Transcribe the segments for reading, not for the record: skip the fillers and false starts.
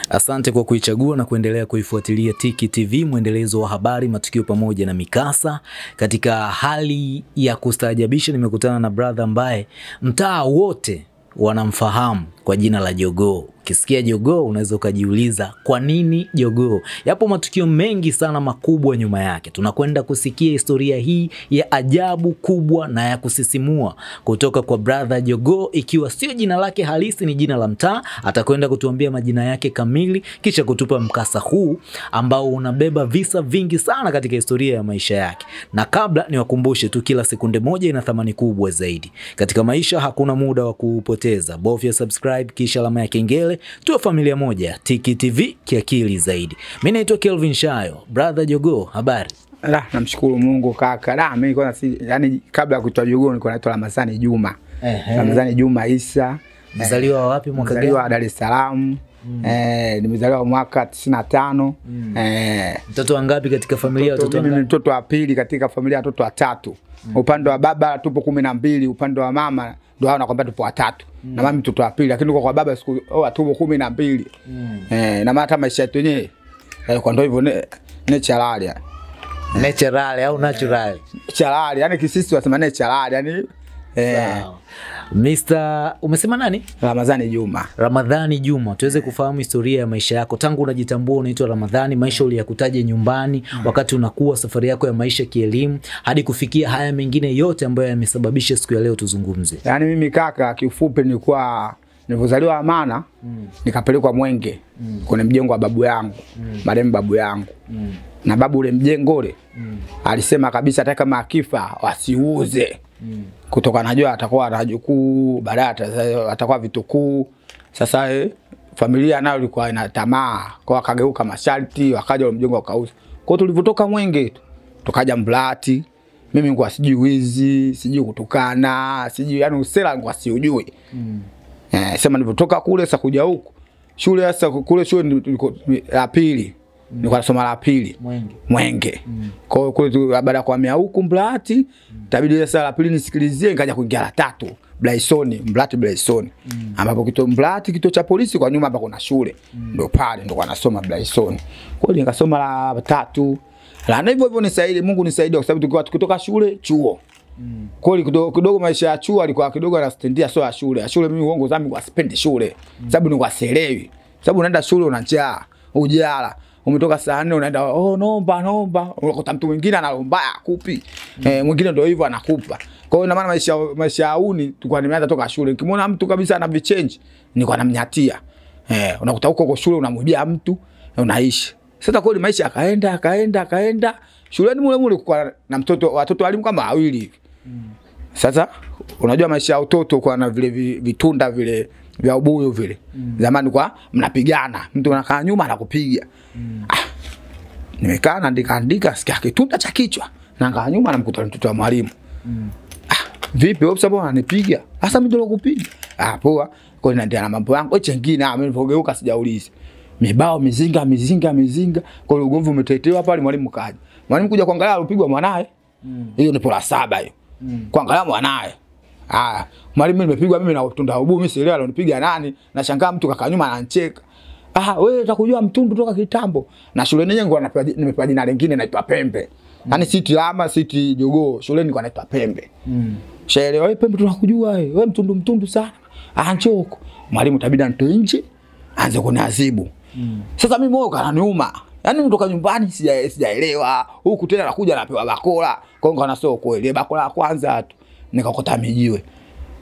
Asante kwa kuichagua na kuendelea kuifuatilia Tiki TV, mwendelezo wa habari, matukio pamoja na mikasa. Katika hali ya kustaajabisha nimekutana na brother ambaye mtaa wote wanamfahamu kwa jina la Jogoo. Ukisikia Jogoo unaweza ukajiuliza kwa nini Jogoo? Yapo matukio mengi sana makubwa nyuma yake. Tunakwenda kusikia historia hii ya ajabu kubwa na ya kusisimua kutoka kwa brother Jogoo, ikiwa sio jina lake halisi, ni jina la mtaa. Atakwenda kutuambia majina yake kamili kisha kutupa mkasa huu ambao unabeba visa vingi sana katika historia ya maisha yake. Na kabla niwakumbushe tu, kila sekunde moja ina thamani kubwa zaidi. Katika maisha hakuna muda wa kupoteza. Bofya subscribe kisha alama ya kengele, tuwe familia moja. Tiki TV, kiakili zaidi. Mimi naitwa Kelvin Shayo. Brother Jogoo, habari? Namshukuru Mungu kaka. Mimi yani kabla ya kuitwa Jogoo nilikuwa naitwa Ramadhani Juma. Ramadhani Juma Isa. Mzaliwa wapi, mwaka gani? Mzaliwa Dar es Salaam. Nimezaliwa mwaka 95. Mtoto wangapi katika familia? Mimi mtoto wa pili katika familia, watoto watatu. Upande wa baba tupo 12, upande wa mama ndio hao nakwambia tupo watatu. Na mimi mtoto wa pili, lakini kwa baba tupo 12. Na hata maisha yetu yenyewe kwa ndio hivyo natural. Natural au natural? Natural, yani kisisi wasema natural, yani Mr. umesema nani? Ramadhani Juma. Ramadhani Juma. Tuweze kufahamu historia ya maisha yako. Tangu unajitambua unaitwa Ramadhani, maisha uliyakutaje nyumbani, wakati unakuwa, safari yako ya maisha kielimu, hadi kufikia haya mengine yote ambayo yamesababisha siku ya leo tuzungumze. Yani mimi kaka, kiufupi nilipozaliwa Amana, nikapelekwa Mwenge kwenye mjengo wa babu yangu, marehemu babu yangu. Na babu ule mjengo ule alisema kabisa hata kama akifa wasiuze. Kutoka najua atakuwa rajukuu, baadaye atakuwa vitukuu. Sasa familia nayo ilikuwa ina tamaa, kwa akageuka masharti, wakaja ule mjengo wakauza. Kwa tulivotoka Mwenge tukaja Mblati, mimi ngwa sijui wizi, sijui kutukana, sijui yani usela ngwa siujui. Sema nilivotoka kule sasa kuja huku shule, sasa kule shule la pili. Nilikuwa nasoma la pili Mwenge. Kwa hiyo kule baada ya kuhamia huku Mblati, itabidi sasa la pili nisikilizie, nikaja kuingia la tatu Blaisoni, Mblati Blaisoni. Ambapo kituo cha polisi kwa nyuma hapa kuna shule. Ndio pale ndo nasoma Blaisoni. Kwa hiyo nikasoma la tatu. Na hivyo hivyo nisaidie, Mungu nisaidie, kwa sababu tukitoka shule chuo. Kwa hiyo kidogo maisha ya chuo alikuwa kidogo anastendia, sio ya shule. Ya shule mimi uongo zangu kwa sipendi shule. Sababu ni kwa selewi. Sababu unaenda shule unajaa, ujala. Umetoka saa 4 unaenda naomba, unakuta mtu mwingine anaomba akupi. Mwingine ndio hivyo anakupa. Kwa hiyo ina maana maisha ya uni tulikuwa nimeanza toka shule. Nikimwona mtu kabisa ana vichange nilikuwa namnyatia. Unakuta huko kwa shule unamwibia mtu unaishi. Sasa kweli maisha akaenda. Shuleni mule kwa na watoto walimu kama wawili hivi. Sasa unajua maisha ya utoto kwa na vile vitunda vile vya ubuyu vile. Zamani kwa mnapigana, mtu anakaa nyuma anakupiga. Nimekaa naandika sikia kitunda cha kichwa. Na anakaa nyuma anamkuta mtoto wa mwalimu. Vipi wewe sababu ananipiga? Sasa mimi ndio nakupiga. Poa. Kwa hiyo naendelea na mambo yangu. Chengine mimi nilipogeuka sijauliza. Mibao mizinga. Kwa hiyo ugomvi umetetewa pale, mwalimu kaja. Mwalimu kuja kuangalia alipigwa mwanae. Hiyo ni pola 7 hiyo. Kuangalia mwanae. Mwalimu nimepigwa mimi na tunda ubu, mimi sielewa alonipiga nani. Nashangaa mtu kaka nyuma anacheka. Wewe utakujua mtundu toka kitambo. Na shuleni yenyewe nimepewa jina lingine naitwa Pembe. Yaani siti Lama, siti Jogoo, shuleni kwa naitwa Pembe. Shaelewa wewe Pembe tunakujua wewe mtundu sana. Njoo huko. Mwalimu tabida nitoe nje, aanze kuniadhibu. Sasa mimi moyo kananiuma. Yaani mtoka nyumbani sijaelewa. Huku tena nakuja napewa bakola. Kwa hiyo kana sio kweli. Bakola la kwanza tu nikakota mijiwe.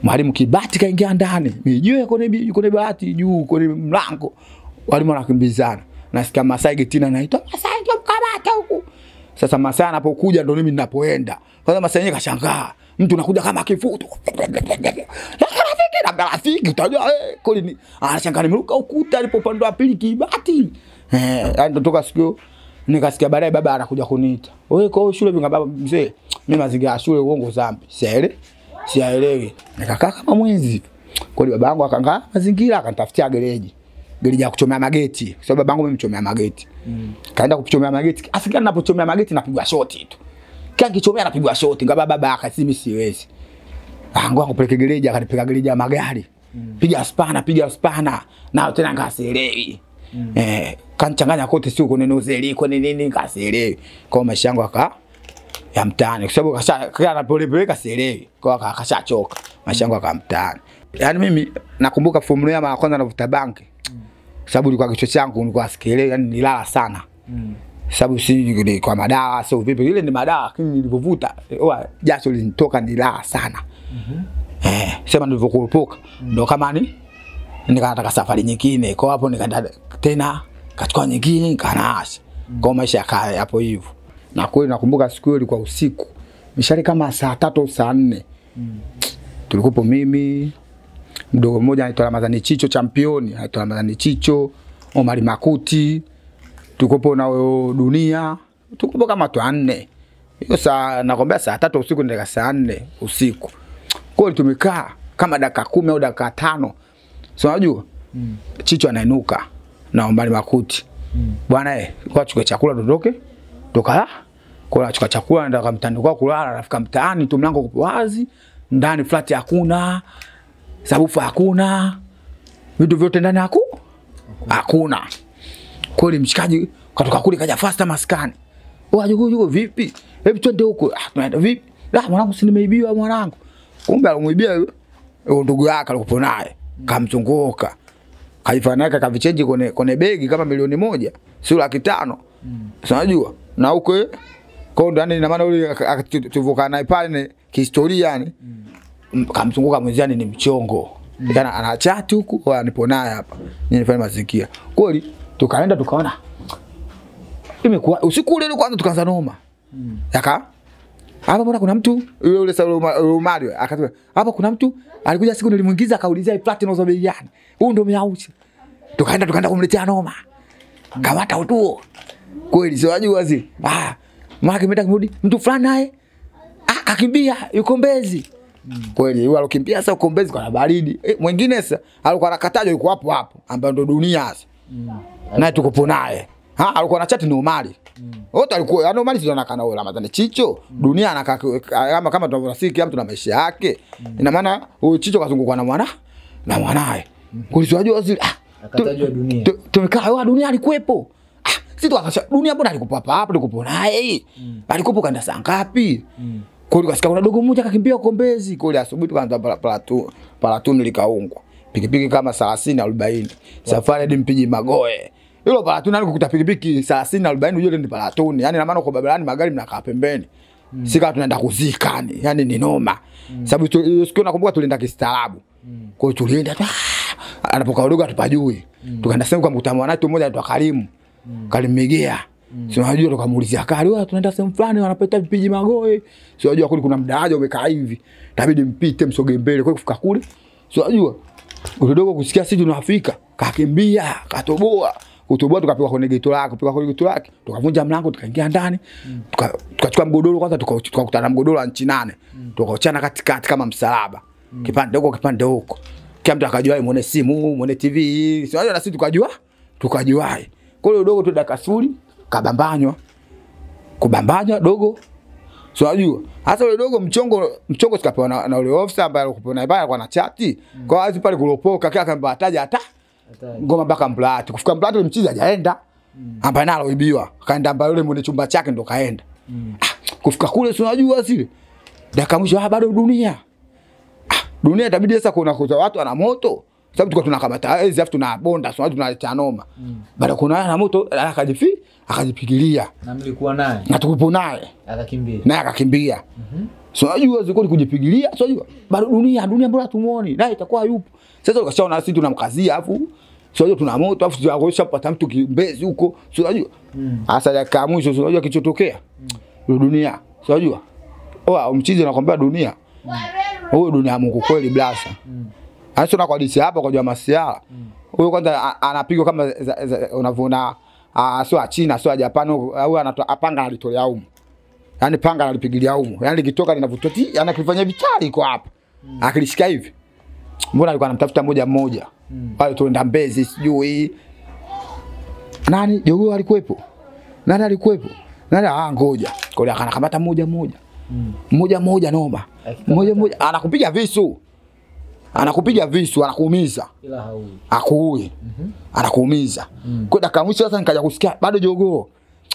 Mwalimu kibati kaingia ndani. Mijiwe kwenye bahati juu kwenye mlango. Walimu wanakimbizana. Nasikia Masai Getina anaita, "Masai ndio mkamata huku." Sasa Masai anapokuja ndio mimi ninapoenda. Kwanza Masai yeye kashangaa. Mtu anakuja kama kifutu. Rafiki utajua kweli anashangaa nimeruka ukuta alipopanda wa pili kibati. Ndio toka siku nikasikia baadaye baba anakuja kuniita. Wewe kwa shule vinga baba mzee. Mimi mazingira ya shule uongo zambi. Sielewi. Nikakaa kama mwenzi. Kwa hiyo babangu akangaa mazingira akanitafutia gereji ya kuchomea mageti. Kwa sababu babangu mimi mchomea mageti. Kaenda kuchomea mageti. Afika ninapochomea mageti napigwa shoti tu. Kila kichomea anapigwa shoti, ngaba baba akasimi siwezi. Ngoja kupeleka gereji, akanipiga gereji ya magari. Piga spana na tena ngasielewi. Kanchanganya kote sio kwenye nozeli kwenye nini ngasielewi. Kwa maisha yangu ya mtaani kwa sababu kana pole kasielewi. Kwa akashachoka. Maisha yangu akamtaani. Yaani mimi nakumbuka formula ya mara kwanza navuta banki. Sababu ilikuwa kichwa changu nilikuwa sikielewi, yani nilala sana. Sababu si kwa madawa sio vipi, ile ni madawa lakini nilipovuta jasho linitoka nilala sana. Sema nilivyokurupuka ndo kama nikataka safari nyingine, kwa hapo nikaenda tena kachukua nyingine nikanaasha. Kwa maisha yakaya hapo hivyo. Na kweli nakumbuka siku ile ilikuwa usiku. Mishale kama saa 3 au saa 4. Tulikuwa mimi mdogo mmoja anaitwa Ramadhani Chicho championi, anaitwa Ramadhani Chicho, Omari Makuti. Tulikuwa na Dunia. Tulikuwa kama watu 4. Hiyo saa nakwambia saa 3 usiku ndio saa 4 usiku. Kwa hiyo tumekaa kama dakika 10 au dakika 5. So unajua? Chicho anainuka na Omari Makuti. Bwana kwa chukua chakula dondoke. Toka kwa chukua chakula ndio akamtandika kulala, rafika mtaani tu mlango uko wazi, ndani flat hakuna, sabufa hakuna. Vitu vyote ndani hakuna. Kweli mshikaji katoka kule kaja faster maskani. Yuko vipi? Hebu twende huko. Tunaenda vipi? Mwanangu si nimeibiwa mwanangu. Kumbe alimuibia ndugu yake alikuwa naye. Kamchongoka. Kaifanya yake kavichange kwenye begi kama milioni 1, sio 500,000. Unajua? Na huko kwa ndani ina maana yule tuvuka naye pale kihistoria yani. Kamzunguka mwenziani ni mchongo. Yana ana chat huko anipo naye hapa. Nilifanya mazikia. Kweli tukaenda tukaona. Imekuwa usiku ule kwanza tukaanza noma. Yaka hapa mbona kuna mtu yule Mario akasema hapa kuna mtu alikuja siku nilimuingiza akaulizia platinum za bei gani. Huyu ndo miauchi. Tukaenda kumletea noma. Kamata utuo. Kweli sio wajua wazi. Mara kimeenda kumrudi mtu fulani naye akakimbia yuko Mbezi. Kweli yule alokimbia sasa uko Mbezi kwa baridi. Mwingine sasa alikuwa anakataja yuko hapo ambaye ndo Dunia sasa. Naye tuko naye. Alikuwa na chat ni Omari. Wote alikuwa yani Omari sio anakana wala Ramadhani Chicho. Dunia anakaa kama tunavyosikia mtu na maisha yake. Ina maana huyo Chicho kazungukwa na mwanae. Kweli wajua wazi. Akatajwa Dunia. Tumekaa Dunia alikuepo. Sisi tukakasha Dunia mbona alikuwa hapa tulikuwa naye. Alikuwa kaenda saa ngapi? Kweli kasikia kuna dogo mmoja akakimbia huko Mbezi. Kweli asubuhi tukaanza palatuni likaungwa. Pikipiki kama 30-40. Safari hadi Mpiji Magoe. Hilo palatuni alikukuta pikipiki 30-40 yule ni palatuni. Yaani na maana kwa barabarani magari mnakaa pembeni. Sika tunaenda kuzikani. Yaani ni noma. Sababu siku nakumbuka tulienda kistaarabu. Kwa hiyo tulienda anapoka dogo atupajui. Tukaenda sehemu kwa mkutano naye mmoja anaitwa Karimu. Kalimegea. Sio unajua tukamuulizia kali wewe tunaenda sehemu fulani wanapita Mpiji Magoe. Sio unajua kule kuna mdaraja umekaa hivi. Itabidi mpite msoge mbele kwa kufika kule. Sio unajua ule dogo kusikia sisi tunafika, kakimbia, katoboa. Kutoboa tukapika kwenye geto lake, tukavunja mlango tukaingia ndani. Tukachukua mgodoro kwanza tukakutana mgodoro wa nchi 8. Tukaochana katikati kama msalaba. Kipande huko. Kila mtu akajua yeye muone simu, muone TV. Sio unajua na sisi tukajua. Kwa hiyo dogo tu dakasuli kubambanywa dogo. Sio unajua. Hasa yule dogo mchongo sikapewa na yule officer ambaye alikuwa naye alikuwa na chati. Kwa hiyo pale kulopoka kila kambataja hata ngoma mpaka Mplati. Kufika Mplati yule mchizi hajaenda. Ambaye nalo ibiwa. Kaenda ambaye yule mwenye chumba chake ndo kaenda. Kufika kule sio unajua sile. Dakika mwisho bado Dunia. Dunia itabidi sasa kuna watu ana moto. Sababu tulikuwa tunakamata hizi afu tunabonda sio tunaleta noma. Baada kuna na moto akajipigilia. Na mlikuwa naye? Na tukupo naye. Akakimbia. Sio unajua ziko kujipigilia, sio unajua. Bado Dunia mbona tumuone? Naye itakuwa yupo. Sasa ukashaona sisi tunamkazia afu sio unajua tuna moto afu tunakosha pata mtu Mbezi huko, sio unajua. Hasa dakika mwisho sio unajua kichotokea. Dunia, sio unajua. Mchizi anakuambia Dunia. Huyo Dunia Mungu kweli blasa. Hasa na kwa disi hapa kwa jamaa Masiala. Huyo kwanza anapigwa kama unavyoona sio China, sio Japan, au anapanga alitolea huko. Yaani panga alipigilia huko. Yaani likitoka linavutoti, anakifanya vitali iko hapa. Akilishika hivi. Mbona alikuwa anamtafuta mmoja. Wale tuenda Mbezi sijui. Nani? Jogo alikuepo. Nala ngoja. Kwa hiyo anakamata moja noma. Moja anakupiga visu. Anakupiga visu, anakuumiza. Ila haui. Akuui. Anakuumiza. Kwa dakika mwisho sasa nikaja kusikia bado jogoo.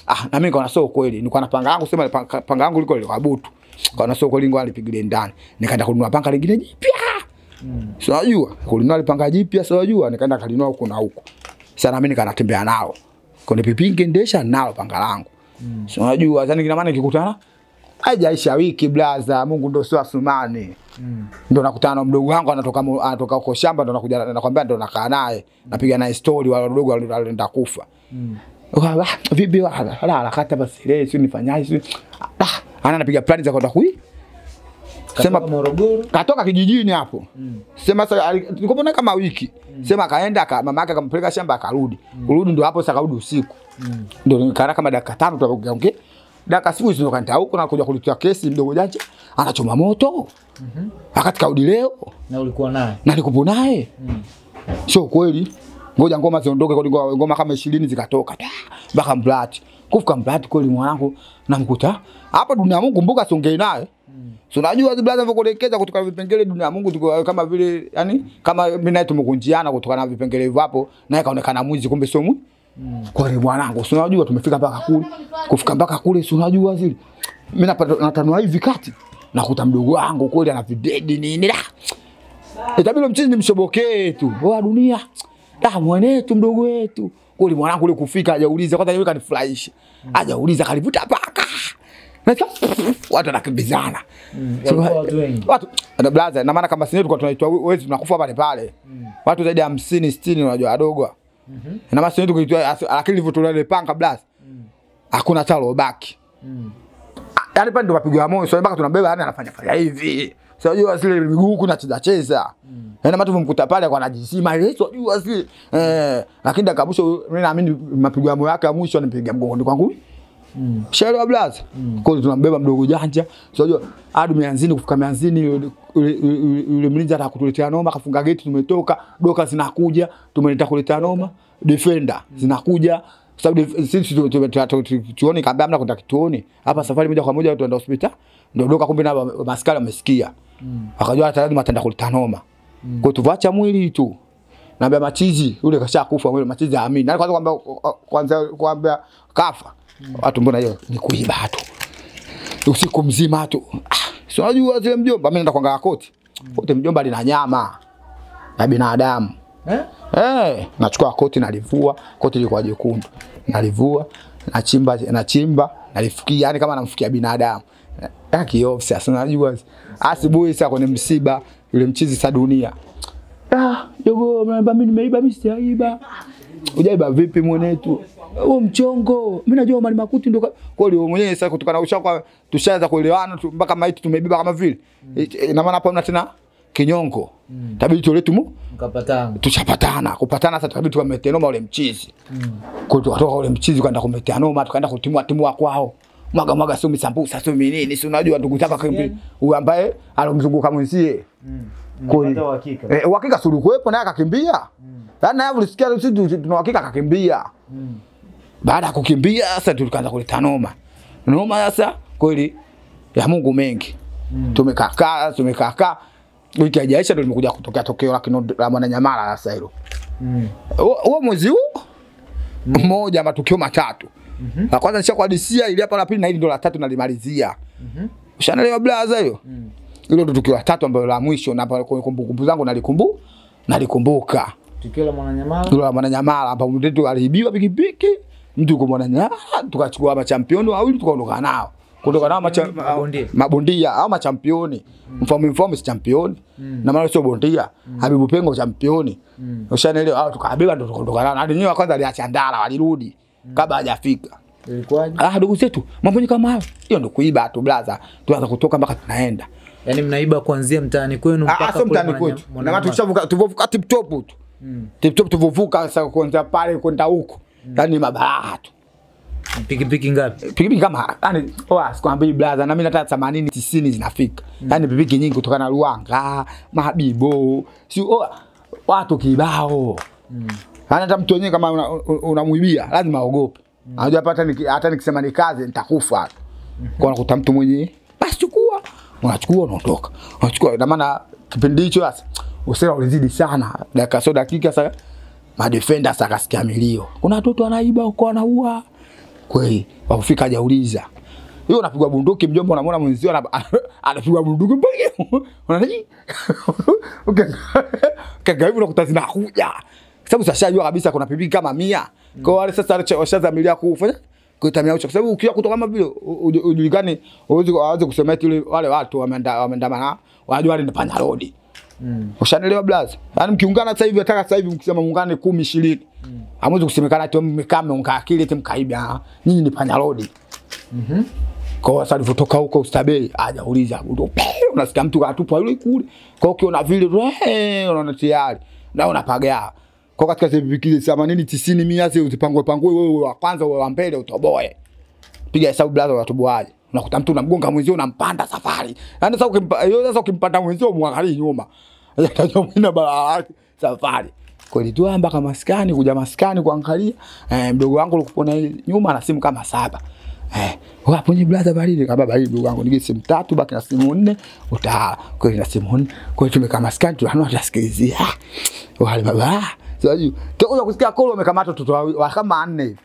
Na mimi nikaona sio kweli. Nilikuwa na panga yangu sema panga yangu liko kwa butu. Kaona sio kweli ngo alipigilia ndani. Nikaenda kununua panga lingine jipya. Sio unajua, kulinunua panga jipya sio unajua, nikaenda kalinunua huko na huko. Sasa na mimi nikanatembea nao. Kwa nipipinge ndesha nalo panga langu. Sio unajua, yani kina maana nikikutana haijaisha wiki blaza, Mungu ndio sio Asumani. Ndio nakutana na mdogo wangu anatoka huko shamba, ndio nakuja nakwambia ndio nakaa naye, napiga naye story wale wadogo walienda kufa. Vipi wala kata basi leo sio nifanyaje sio. Anapiga plani za kwenda sema Morogoro. Katoka kijijini hapo. Sema sasa nilikuwa kama wiki. Sema kaenda mama yake akampeleka shamba akarudi. Kurudi ndio hapo sasa karudi usiku. Ndio nikaa kama dakika 5 tutaongea. Dakika siku hizo kanta huko na kuja kulitia kesi mdogo janje anachoma moto. Wakati kaudi leo na ulikuwa naye. Na nilikuwa naye. Sio kweli. Ngoja ngoma ziondoke kwa ngoma kama 20 zikatoka. Baka Mblati. Kufika Mblati kweli mwanangu namkuta. Hapa dunia Mungu kumbuka siongei naye. So unajua hizo blaza vyokuelekeza kutoka vipengele dunia Mungu tuko kama vile yani kama mimi naye tumekunjiana kutoka na vipengele hivyo hapo naye kaonekana mwizi kumbe sio mwizi. Kwa hiyo mwanangu si unajua tumefika mpaka kule. Kufika mpaka kule si unajua zile. Mimi natanua hivi kati nakuta mdogo wangu kweli ana videdi nini la. Itabidi mchizi nimshobokee tu. Wa dunia. Mwanetu mdogo wetu. Kweli mwanangu ule kufika hajauliza kwanza yeye kanifurahisha. Hajauliza kalivuta paka. Watu wanakimbizana. Watu na blaza na maana kama sisi tulikuwa tunaitwa wewe tunakufa pale pale. Watu zaidi ya 50 60 unajua wadogo. Na maana sisi tulikuwa lakini ilivyotolewa ile panga blaza. Hakuna talo baki. Yaani pale ndo mapigwa moyo sio mpaka tunabeba yani anafanya hivi. Sio unajua zile miguu huku nacheza. Yaani mtu mkuta pale kwa anajisima ile sio unajua zile lakini dakabusho mimi naamini mapigwa moyo yake ya mwisho anipiga mgongoni kwangu. Shelo blaza. Kwa hiyo tunambeba mdogo janja. Unajua hadi mianzini kufika mianzini yule mlinzi atakutuletea noma kafunga geti tumetoka doka zinakuja tumeleta kuletea noma defender zinakuja sababu sisi tuone kabla amna kwenda kituoni hapa safari moja kwa moja tuenda hospitali ndio doka kumbe na maskari amesikia akajua tayari matenda kuleta noma kwa tuvacha mwili tu naambia machizi yule kashakufa yule machizi amini na kwanza kwambia kafa watu mbona hiyo ni kuiba tu usiku mzima tu sio unajua zile mjomba mimi naenda kuangalia koti kote mjomba lina nyama na binadamu nachukua koti nalivua koti liko jekundu nalivua nachimba nalifukia yani kama namfukia binadamu kiofsi sasa unajua asubuhi sasa kwenye msiba yule mchizi sa dunia jogo mnaambia mimi nimeiba mimi sijaiba ujaiba vipi mwenetu huo mchongo mimi najua mali makuti ndio kwa hiyo mwenyewe sasa kutokana ushakwa tushaanza kuelewana mpaka maiti tumebeba kama vile ina maana hapo mna tena kinyongo tabidi tuletu mkapatana tuchapatana kupatana sasa tabidi tukamete noma ule mchizi kwa hiyo kutoka ule mchizi kwenda kumetea noma tukaenda kutimua kwao mwaga sio misambusa sio nini si unajua ndugu zako huyu ambaye alomzunguka mwenzie kwa uhakika uhakika suru kuepo naye akakimbia yani naye ulisikia sisi tuna uhakika akakimbia baada ya kukimbia sasa tukaanza kuleta noma sasa kweli ya Mungu mengi tumekaa wiki haijaisha ndio nimekuja kutokea tokeo la Mwananyamala sasa hilo huo mwezi huu mmoja matukio matatu la kwanza nishakuhadisia ile hapa la pili na hili ndio la tatu nalimalizia ushanelewa blaza hiyo hilo ndio tukio la tatu ambalo la mwisho na kumbukumbu zangu nalikumbuka tukio la Mwananyamala la Mwananyamala ambapo mtu aliibiwa pikipiki mtu yuko Mwananyamala tukachukua machampioni wawili tukaondoka nao kutoka nao mabondia au machampioni mfamo si championi na maana sio bondia Habibu Pengo championi ushanelewa au tukabeba ndo tukaondoka nao hadi nyewe kwanza aliacha ndala walirudi kabla hajafika ilikuwaje ndugu zetu mambo ni kama hayo hiyo ndo kuiba tu blaza tuanza kutoka mpaka tunaenda yani mnaiba kuanzia mtaani kwenu mpaka kule mtaani kwetu na watu tushavuka tuvovuka tip top tu tip top tuvovuka sasa kwenda pale kwenda huko yani mabalaa tu pikipiki ngapi pikipiki kama yani sikwambii blaza na mimi nataka 80 90 zinafika yani pikipiki nyingi kutoka na Ruanga Mabibo si watu kibao hata mtu wenyewe kama unamuibia lazima aogope Anajua hata nikisema ni kazi nitakufa. Kwa unakuta mtu mwenye basi chukua, unachukua unaondoka. Unachukua ina maana kipindi hicho sasa usera ulizidi sana. Dakika sasa madefender sasa kasikia milio. Kuna watoto wanaiba huko wanaua. Kweli, wakufika hajauliza. Hiyo unapigwa bunduki mjomba unamwona mwenzio anapigwa bunduki mbaya. Unaji? Kagaibu unakuta zinakuja. Sababu sasa jua kabisa kuna pipi kama 100. Kwa wale sasa washazamilia kufanya kuitamia ucho. Kwa sababu ukiwa kutoka kama vile ujulikane uweze kusema eti wale watu wameandamana wanajua wale ni panya road. Ushanelewa blaza. Yaani mkiungana sasa hivi nataka sasa hivi mkisema muungane 10 20. Hamwezi kusemekana ati mmekaa mmeunga akili eti mkaiba. Nyinyi ni panya road. Kwa sasa alivotoka huko Ustabei hajauliza unasikia mtu katupwa yule kule. Kwa ukiona vile unaona tayari na unapagaa. Kwa katika zile 80 90 100 uzipangwe wewe wa kwanza wewe wa mbele utoboe. Piga hesabu blaza watoboaje. Unakuta mtu unamgonga mwenzio unampanda safari. Yaani sasa ukimpanda mwenzio muangalie nyuma. Atajua mimi bala safari. Kwa hiyo tu mpaka maskani kuja maskani kuangalia mdogo wangu alikuwa nyuma na simu kama 7. Wapo ni brother baridi kama baridi ndugu wangu nige simu 3 baki na simu 4 uta kwa na simu 4 kwa hiyo tumekaa maskani tunasikilizia wale baba sio tu kusikia kolo wamekamata watoto wa kama 4 hivi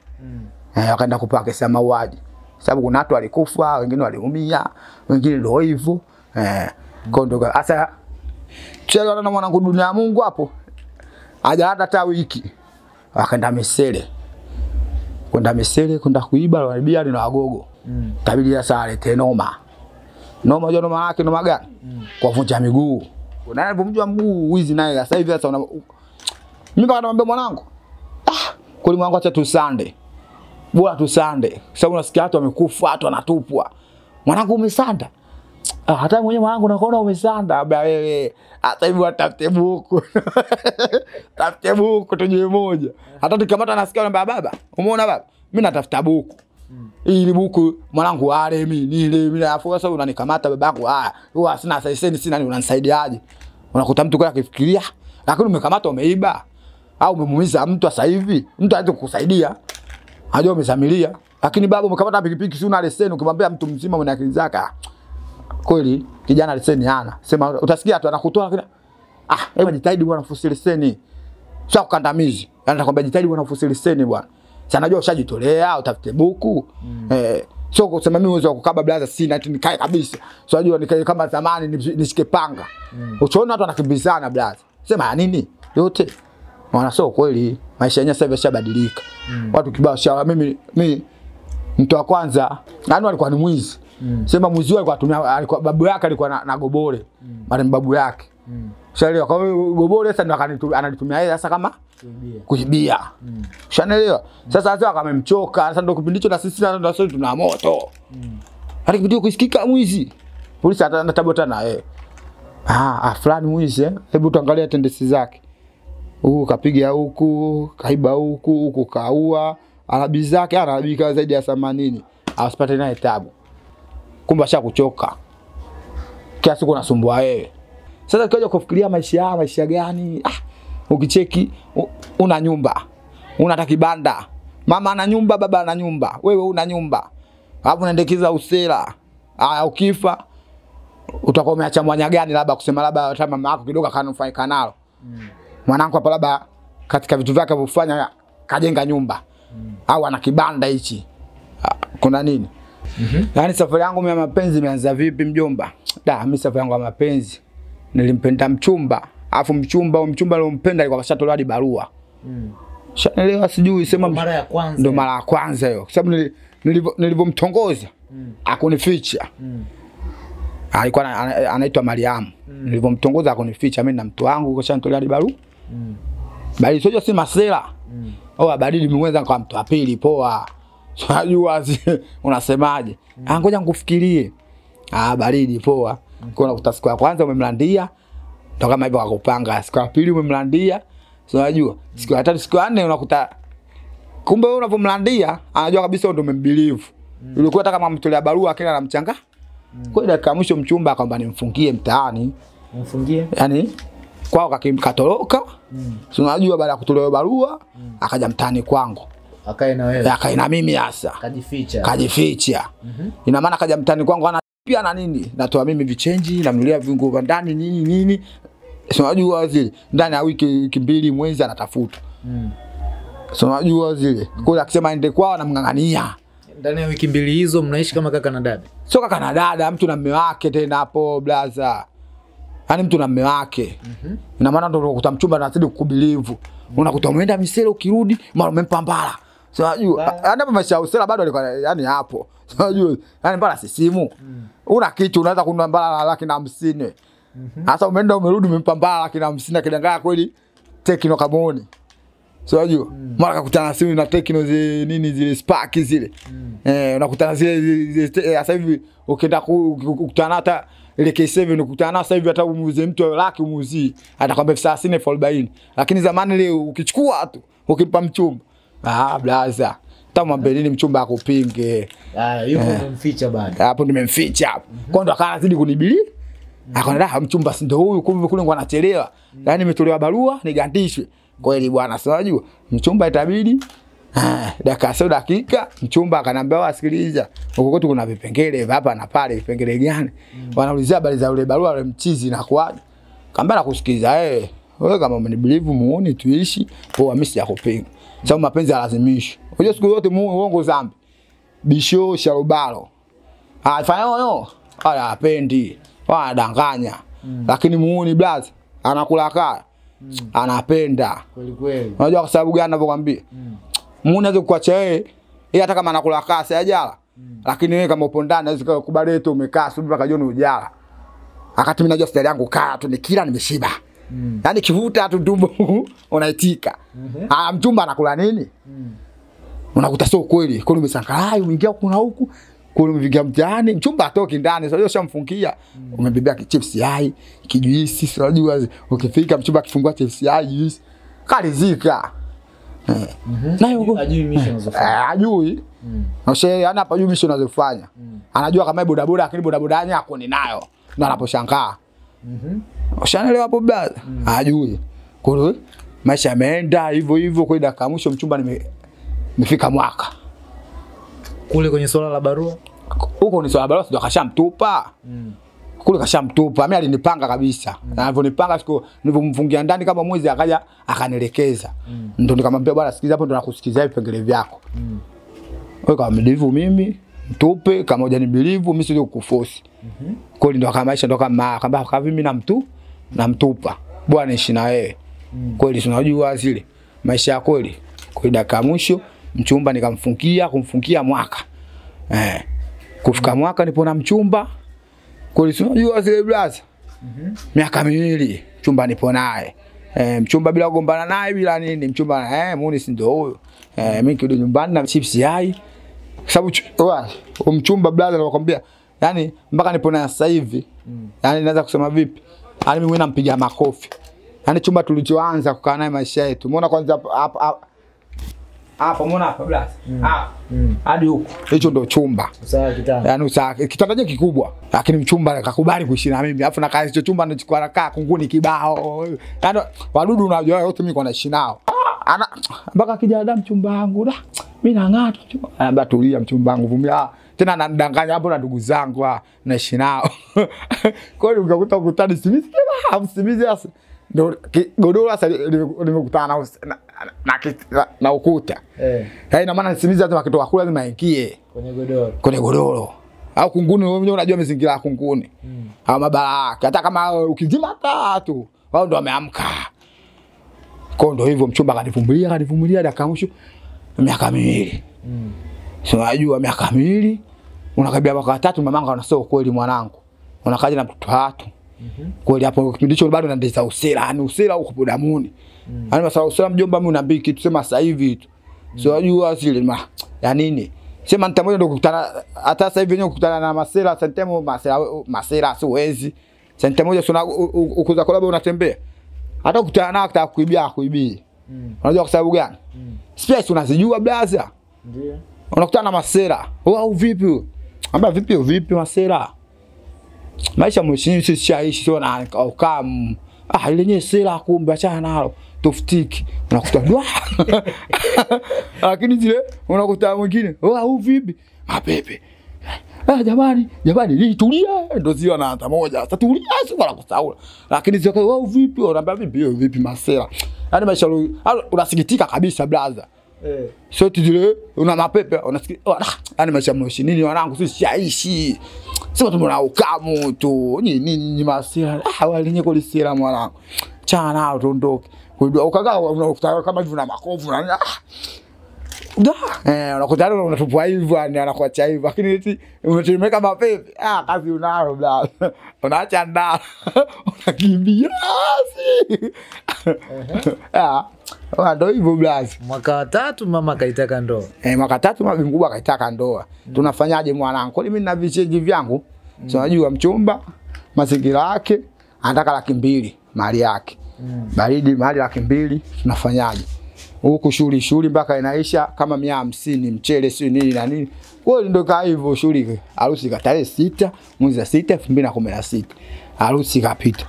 wakaenda kupewa kesi ya mauaji sababu kuna watu walikufa wengine waliumia wengine ndio hivyo kwa ndo sasa chela na mwanangu dunia ya Mungu hapo haja hata wiki wakaenda Misele kwenda kuiba walibia na wagogo. Kabili sasa alete noma. Noma jo noma yake noma gani? Kwa vunja miguu. Unanipomjua mguu wizi naye sasa hivi sasa mimi bado namwambia mwanangu. Kuli mwanangu acha tu Sunday. Bora tu Sunday. Sababu unasikia watu wamekufa, watu wanatupwa. Mwanangu umesanda. Hata mwenyewe mwanangu nakuona umesanda baba wewe. Hata hivi watafute buku. Tafute buku tujue moja. Hata tukikamata nasikia namba baba. Umeona baba? Mimi natafuta buku. Ili buku mwanangu wale mimi afu sasa unanikamata babangu huwa sina sasa sina unanisaidiaje? Unakuta mtu kwa kifikiria lakini umekamata umeiba au umemuumiza mtu sasa hivi mtu hawezi kukusaidia. Hajua umesamilia lakini baba umekamata pikipiki si una leseni ukimwambia mtu mzima mwenye akili zake kweli kijana leseni hana. Sema utasikia tu anakutoa lakini hebu jitahidi bwana ufusi leseni. Sio kukandamizi. Anakwambia jitahidi bwana ufusi leseni bwana. Si anajua ushajitolea utafute buku. Sio kusema mimi uwezo kukaba blaza sina ati nikae kabisa. Sio unajua nikae kama zamani nishike panga. Unaona watu wanakimbizana blaza. Sema ya nini? Yote. Maana sio kweli maisha yenyewe sasa yashabadilika. Watu kibao shawa mimi mtu wa kwanza nani alikuwa ni mwizi. Sema mwizi alikuwa babu yake alikuwa na gobole. Bali babu yake. Shaelewa kwa hiyo gobole sasa ndo analitumia yeye sasa kama kuibia. Ushaelewa? Sasa sasa akamemchoka sasa ndo kipindi hicho na sisi ndo sasa tuna moto. Hadi kipindi kusikika mwizi. Polisi anatabota na yeye. Fulani mwizi hebu tuangalie tendency zake. Huko kapiga huku, kaiba huku kaua, arabi zake anabika zaidi ya 80. Asipate naye tabu. Kumbe ashakuchoka. Kiasi kuna sumbua wewe. Sasa kija kufikiria maisha gani? Ukicheki una nyumba. Una kibanda. Mama ana nyumba, baba ana nyumba. Wewe una nyumba. Hapo unaendekeza usela. Ukifa utakuwa umeacha mwanya gani labda kusema labda hata mama yako kidogo akanufaika nalo. Mwanangu hapa labda katika vitu vyake vufanya kajenga nyumba. Au ana kibanda hichi. Kuna nini? Yaani safari yangu ya mapenzi imeanza vipi mjomba? Mimi safari yangu ya mapenzi nilimpenda mchumba, afu mchumba aliompenda alikuwa kashatolewa hadi barua. Shanaelewa sijui sema mara ya kwanza. Ndio mara ya kwanza hiyo. Kwa sababu nilivomtongoza akunificha. Alikuwa anaitwa Mariam. Nilivomtongoza akunificha mimi na mtu wangu kashanitolea hadi barua. Bali sio si masela. Baridi nimeweza kwa mtu wa pili poa. Unajua unasemaje? Ngoja nikufikirie. Baridi poa. Kuna siku ya kwanza umemlandia ndo kama hivyo akupanga siku ya pili umemlandia sio unajua siku ya tatu siku ya 4 unakuta kumbe wewe unapomlandia anajua kabisa ndo umembelieve ulikuwa hata kama mtolea barua akina na mchanga kwa dakika mwisho mchumba akamwambia nimfungie mtaani mfungie yani kwao katoroka sio unajua baada ya kutolewa barua akaja mtaani kwangu Akae na wewe. Akae na mimi hasa. Kajificha. Ina maana kaja mtani kwangu anapia na nini? Natoa mimi vichenji, namnulia viungo vya ndani nini. Sio unajua zile. Ndani ya wiki mbili mwezi anatafuta. Sio unajua zile. Kwa akisema aende kwao anamngangania. Ndani ya wiki mbili hizo mnaishi kama kaka na dada? Sio kaka na dada, mtu na mume wake tena hapo blaza. Yaani mtu na mume wake. Ina maana ndio unakuta mchumba anazidi kukubilivu. Unakuta umeenda misele ukirudi mara umempa mbala. Sio unajua. Yaani hapo maisha ya usela bado alikuwa yani hapo. Sio unajua. Yaani mbala si simu. Una kitu unaweza kununua mbala 150. Sasa umeenda umerudi umempa mbala 150 kidanganya kweli Tekno Kaboni. Sio unajua. Mara kakutana simu na Tekno zile Spark zile. Unakutana zile sasa hivi ukienda kukutana hata ile K7 ukutana sasa hivi hata umuuze mtu laki umuuzi atakwambia 30 40. Lakini zamani ile ukichukua tu ukimpa mchumba blaza kama mbeleni mchumba akupinge. Yupo umemficha bado. Hapo nimemficha hapo. Kwa ndo akazidi kunibili. Akaona mchumba si ndio huyu kumbe kule ngo anachelewa. Yaani nimetolewa barua nigandishwe. Kweli bwana sio unajua mchumba itabidi dakika mchumba akanambia wasikiliza huko kwetu kuna vipengele hapa na pale vipengele gani wanaulizia habari za yule barua yule mchizi na kwaje kamba na kusikiza wewe kama umenibelieve muone tuishi poa mimi sijakupinga sababu mapenzi lazimishi unajua siku yote uongo zambi bisho sharubalo fanya yo hapendi wanadanganya lakini muone blaza anakula kaya anapenda kweli. Unajua kwa sababu gani ninavyokuambia? Unaweza kuacha yeye hata kama anakula kasi ajala. Lakini wewe kama upo ndani unaweza kukubali tu umekaa subiri mpaka jioni ujala. Wakati mimi najua style yangu kaa tu nikila nimeshiba. Yaani kivuta tu tumbo unaitika. Mchumba anakula nini? Unakuta sio kweli. Kwa nini umeshangaa umeingia kuna huku kule umeviga mtaani mchumba atoki ndani sio shamfungia umebebea chips yai kijuisi unajua ukifika mchumba akifungua chips yai juisi kalizika nayo ajui mission unazofanya ajui na ana hapa ajui mission unazofanya anajua kama bodaboda lakini bodaboda yako ni nayo na anaposhangaa ushanelewa hapo brother ajui kwa hiyo maisha yameenda hivyo kwa dakika mwisho mchumba nimefika mwaka kule kwenye swala la barua huko ni swala la barua ndio kashamtupa kule kashamtupa mimi alinipanga kabisa na alivyonipanga siku nilipomfungia ndani kama mwezi akaja akanielekeza ndio nikamwambia bwana sikiza hapo ndo nakusikiza vipengele vyako wewe kama mdelivu mimi mtupe kama hujanibilivu mimi sio kukuforce kweli ndo kama maisha ndo kama kama mimi namtupa bwana ishi na wewe kweli tunajua zile maisha ya kweli kwa dakika mwisho mchumba kumfungia mwaka. Kufika mwaka nipo na mchumba. Kweli unajua zile blaza. Miaka miwili mchumba nipo naye. Mchumba bila kugombana naye bila nini mchumba muone si ndio huyo. Mimi kirudi nyumbani na chips yai. Sababu mchumba blaza anakuambia yani mpaka nipo naye sasa hivi. Yani naweza kusema vipi? Yani mimi nampiga makofi. Yani chumba tulichoanza kukaa naye maisha yetu. Umeona kwanza hapa umeona hapa blaza hadi huko hicho ndo chumba sawa kitanda yani kitanda kikubwa lakini mchumba akakubali kuishi na mimi alafu na kazi hicho chumba nachukua rakaa kunguni kibao yani wadudu unajua wote mimi naishi nao ana mpaka kijana mchumba wangu da mimi nang'ata mchumba anambia tulia mchumba wangu vumilia tena anadanganya hapo na ndugu zangu naishi nao kwa hiyo ungakuta ukutani simizi sasa ndo godoro sasa nimekutana na ukuta. Ina maana nisimizi hata wakitoka kula lazima ingie kwenye godoro. Au kunguni wewe unajua mazingira ya kunguni. Au mabaraka hata kama ukizima tatu wao ndo wameamka. Kwa ndo hivyo mchumba kanivumilia dakika mwisho miaka miwili. Sio unajua miaka miwili unakaribia mwaka 3 mamangu anasema kweli mwanangu. Unakaja na mtoto watu. Kweli hapo kipindi hicho bado naendeza usela, yani usela uko damuni. Yaani masa usela mjomba mimi unaambia kitu sema sasa hivi tu. Sio unajua zile ya nini? Sema nitamoja ndo kukutana hata sasa hivi wenyewe kukutana na masela sentemo masela siwezi. Sente moja sio ukuza kolabo unatembea. Hata kukutana nao atakuibia. Unajua kwa sababu gani? Space unazijua blaza. Ndio. Unakutana na masela. Au vipi? Amba vipi masela? Maisha mwisho sisi shaishi sio na ukam ile yenyewe sela kumbe achana nalo toftiki unakuta lakini zile unakuta mwingine au vipi mapepe jamani tulia ndio zio na hata moja sasa tulia sio wala kusaula lakini zio au vipi unaambia vipi masela yani maisha unasikitika kabisa brother sote zile una mapepe unasikia yani maisha mnoshi nini wanangu sisi shaishi sio tumona ukamu tu nini masela walinye kulisira mwanangu chana nao tondoke ukagaa unakuta kama hivi na makovu na unakutana unatupwa hivyo anakuacha hivyo lakini eti unatemeka mapepe kazi unayo bla unaacha ndani unakimbia ndio hivyo bla. Mwaka wa 3 mama kaitaka ndoa. Mwaka 3 mama mkubwa kaitaka ndoa. Tunafanyaje mwanangu? Kwa mimi nina vicheji vyangu. Unajua mchumba mazingira yake anataka 200,000 mali yake. Baridi mali 200,000 tunafanyaje? Huko shughuli mpaka inaisha kama 150 mchele sio nini na nini. Kwa hiyo ndio kaa hivyo shughuli. Harusi tarehe 6 mwezi wa 6 2016. Harusi kapita.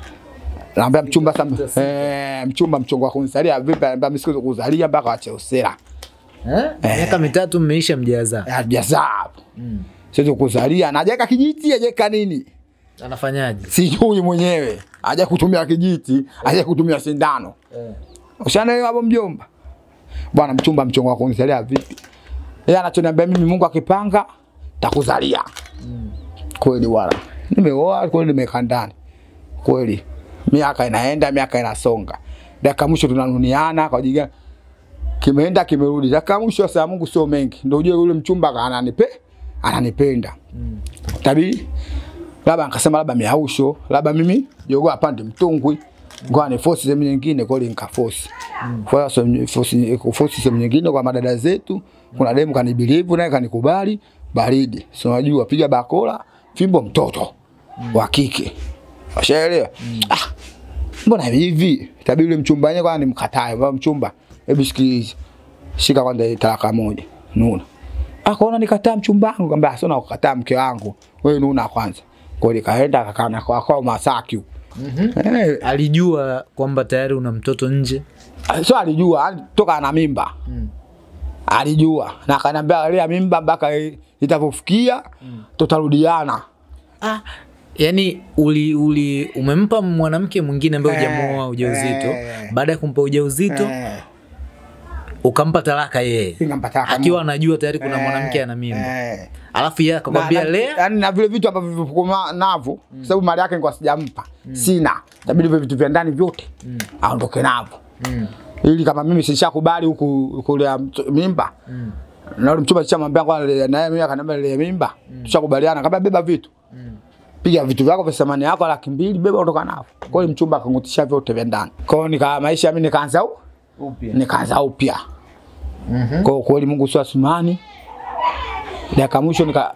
Naambia mchumba sasa mchumba mchongo wa kunisalia vipi anambia mimi siku kuzalia mpaka ache usera. Miaka 3 mmeisha mjaza. Mjaza hapo. Sio kuzalia anajeka kijiti hajeka nini? Anafanyaje? Sijui mwenyewe. Haja kutumia kijiti, haja kutumia sindano. Ushanaelewa hapo mjomba? Bwana mchumba mchongo wa kunisalia vipi? Yeye anachoniambia mimi Mungu akipanga takuzalia. Kweli wala. Nimeoa kweli nimekaa ndani. Kweli. Miaka inaenda, miaka inasonga. Dakika mwisho tunanuniana kwa jiga. Kimeenda kimerudi. Dakika mwisho sasa Mungu sio mengi. Ndio uje yule mchumba ananipenda. Tabii labda akasema labda miausho, labda mimi jogo apande mtungwi. Ngoa ni force sehemu nyingine kwa nika force. Force sehemu nyingine kwa madada zetu, kuna demu kanibelieve naye kanikubali, baridi. So unajua piga bakola, fimbo mtoto wa kike. Washaelewa? Mbona hivi? Tabii yule mchumba yeye kwa nimkatae, baba mchumba. Hebu sikiliza. Shika kwanza talaka moja. Nuna. Akaona nikataa mchumba wangu, akamwambia sio na kukataa mke wangu. Wewe nuna kwanza. Kwa hiyo nikaenda akakaa kwa Masaki huko. Alijua kwamba tayari una mtoto nje? Sio alijua, toka ana mimba. Alijua na akaniambia lea mimba mpaka itapofikia tutarudiana. Yani umempa mwanamke mwingine ambaye hujamuoa ujauzito, baada ya kumpa ujauzito ukampa talaka yeye. Akiwa anajua tayari kuna mwanamke ana mimba. Alafu yeye akamwambia lea, yani na vile vitu ambavyo vivukoma navyo, sababu mali yake nilikuwa sijampa. Sina. Itabidi vile vitu vya ndani vyote aondoke navyo. Ili kama mimi sishakubali huku kule mimba. Na yule mchumba alishamwambia kwa naye mimi akaniambia ile mimba. Tushakubaliana kama beba vitu. Piga vitu vyako vya thamani yako 200,000 beba ondoka navyo. Kwa hiyo mchumba akangutisha vyote vya ndani. Kwa hiyo nika maisha mimi nikaanza upya. Nikaanza upya. Kwa kweli Mungu sio asimani. Dakika mwisho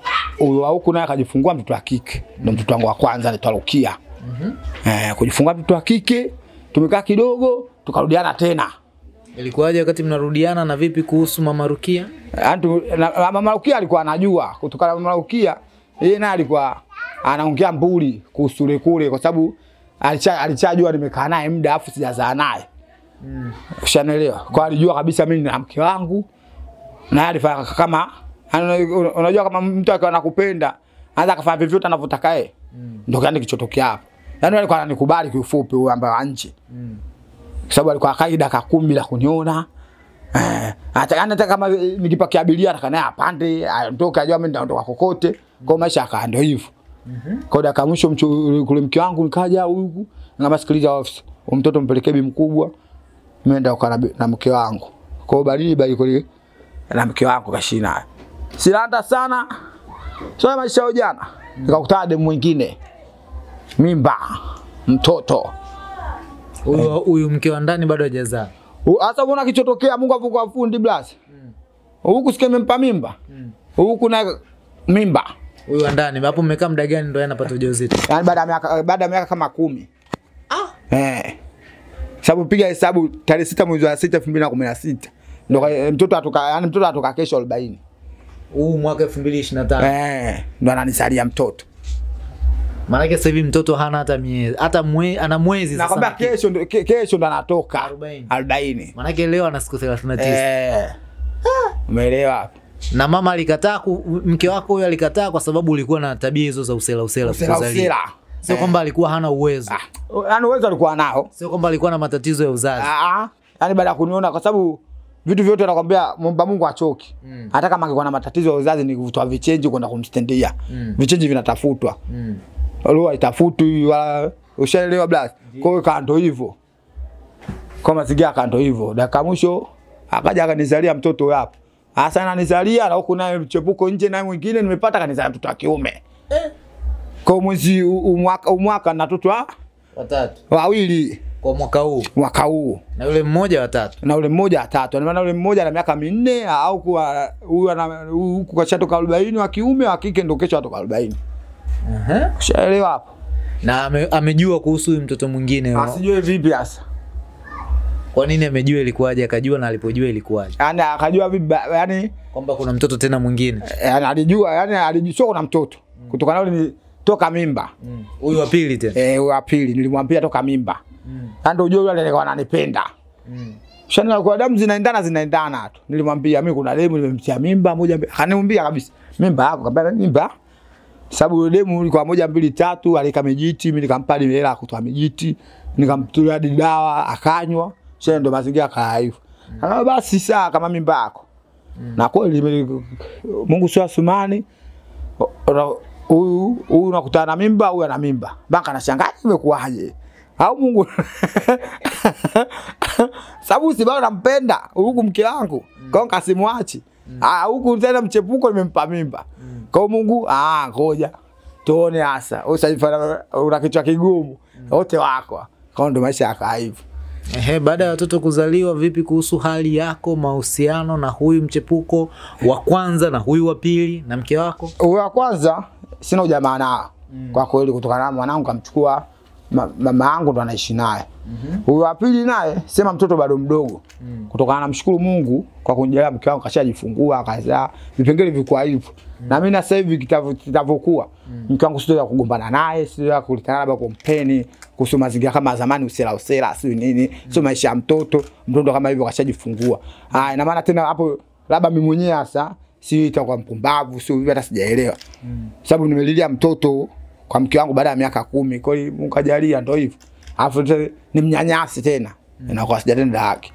huko naye akajifungua mtoto wa kike. Ndio mtoto wangu wa kwanza anaitwa Rukia. Kujifungua mtoto wa kike, tumekaa kidogo, tukarudiana tena. Ilikuwaje wakati mnarudiana na vipi kuhusu Mama Rukia? Mama Rukia alikuwa anajua, kutokana na Mama Rukia, yeye naye alikuwa anaongea mbuli kuhusu kule kwa sababu alichajua nimekaa naye muda afu sijazaa naye. Ushanaelewa? Kwa alijua kabisa mimi na mke wangu. Na alifanya kama unajua kama mtu akiwa anakupenda, anaweza kufanya vyovyote anavyotaka yeye. Ndio kile kilichotokea hapo. Yaani alikuwa ananikubali kwa ufupi huyo ambaye anje. Kwa sababu alikuwa kaida ka 10 bila kuniona. Hata kama nikipakia abiria atakanaye apande, aondoke ajua mimi ndaondoka kokote. Kwa maisha yake ndio hivyo. Kwa dakika mwisho kule mke wangu nikaja huku, ngamasikiliza office. Mtoto mpelekee bi mkubwa. Nimeenda ukana na mke wangu. Kwa baridi kule na mke wangu kashina. Silanda sana. Sio maisha ya jana. Nikakutana demu mwingine. Mimba, mtoto. Huyu mke wa ndani bado hajazaa. Sasa unaona kichotokea Mungu avuka fundi blasi. Huku sikeme mpa mimba. Huku na mimba. Huyu wa ndani hapo mmekaa muda gani ndio anapata ujauzito? Yaani baada ya miaka kama 10. Sababu piga hesabu tarehe 6 mwezi wa 6 2016. Ndio mtoto atoka kesho 40. Mwaka 2025. Ndio ananisalia mtoto. Maana sasa hivi mtoto hana hata miezi, hata ana mwezi sasa. Nakwambia kesho ndo anatoka 40. Maana leo ana siku 39. Umeelewa? Na mama alikataa, mke wako huyo alikataa kwa sababu ulikuwa na tabia hizo za usela kuzalia. Sio kwamba alikuwa hana uwezo. Yaani uwezo alikuwa nao. Sio kwamba alikuwa na matatizo ya uzazi. Yaani baada ya kuniona, kwa sababu vitu vyote anakuambia muomba Mungu achoki. Hata kama angekuwa na matatizo ya uzazi ni kutoa vichenji kwenda kumstendia. Vichenji vinatafutwa. Leo itafutwi wala ushaelewa blast. Kwa hiyo kando hivyo. Kwa mazingira kando hivyo. Dakika mwisho akaja akanizalia mtoto hapo. Sasa ananizalia na huko naye mchepuko nje na mwingine nimepata kanizalia mtoto wa kiume. Kwa mwezi umwaka na watoto watatu. Wawili kwa mwaka huu. Na yule mmoja watatu. Maana yule mmoja ana miaka 4 au kwa huyu huko kashatoka 40 wa kiume, wa kike ndio kesho atoka 40. Ushaelewa hapo? Na amejua kuhusu huyu mtoto mwingine. Asijue vipi sasa? Kwa nini amejua ilikuwaje, akajua na alipojua ilikuwaje? Yaani akajua vipi, yani kwamba kuna mtoto tena mwingine. Yaani alijua kuna mtoto. Kutokana na yule toka mimba. Huyu wa pili tena. Huyu wa pili nilimwambia toka mimba. Ndio unajua yule alikuwa ananipenda. Shana kwa damu zinaendana tu. Nilimwambia mimi kuna demu nimemtia mimba moja mbili. Akaniambia kabisa mimba yako, kabla mimba. Sababu demu ilikuwa 1 2 3 alika mijiti, mimi nikampa hela kutoa mijiti, nikamtulia hadi dawa akanywa. Shana ndo mazingira kaya hivyo. Basi saa kama mimba yako. Na kweli Mungu sio Asumani. Huyu unakutana na mimba, huyu ana mimba. Baka anashangaa imekuaje? Au Mungu sababu si bado nampenda huku mke wangu. Kwa hiyo kasimwachi. Huku tena mchepuko nimempa mimba. Kwa Mungu ngoja tuone hasa. Usajifanya una kichwa kigumu. Wote wako. Kwa ndo maisha yaka hivyo. Baada ya watoto kuzaliwa, vipi kuhusu hali yako, mahusiano na huyu mchepuko wa kwanza na huyu wa pili na mke wako? Huyu wa kwanza sina ujamaa nao. Kwa kweli kutokana na mwanangu kamchukua mama yangu ndo anaishi naye. Huyu wa pili naye sema mtoto bado mdogo. Kutokana na mshukuru Mungu kwa kunijalia mke wangu kashajifungua akazaa. Vipengele vilikuwa hivyo. Na mimi na sasa hivi kitavyokuwa mke wangu sio kugombana naye, sio kulitana labda kumpeni kuhusu mazingira kama zamani usela sio nini, sio maisha ya mtoto kama hivyo kashajifungua. Ina maana tena hapo labda mimi mwenyewe sasa si itakuwa mpumbavu, sio hata sijaelewa. Sababu nimelilia mtoto kwa mke wangu baada ya miaka 10. Kwa hiyo Mungu kajalia ndio hivyo. Alafu ni mnyanyasi tena. Inakuwa sijatenda haki.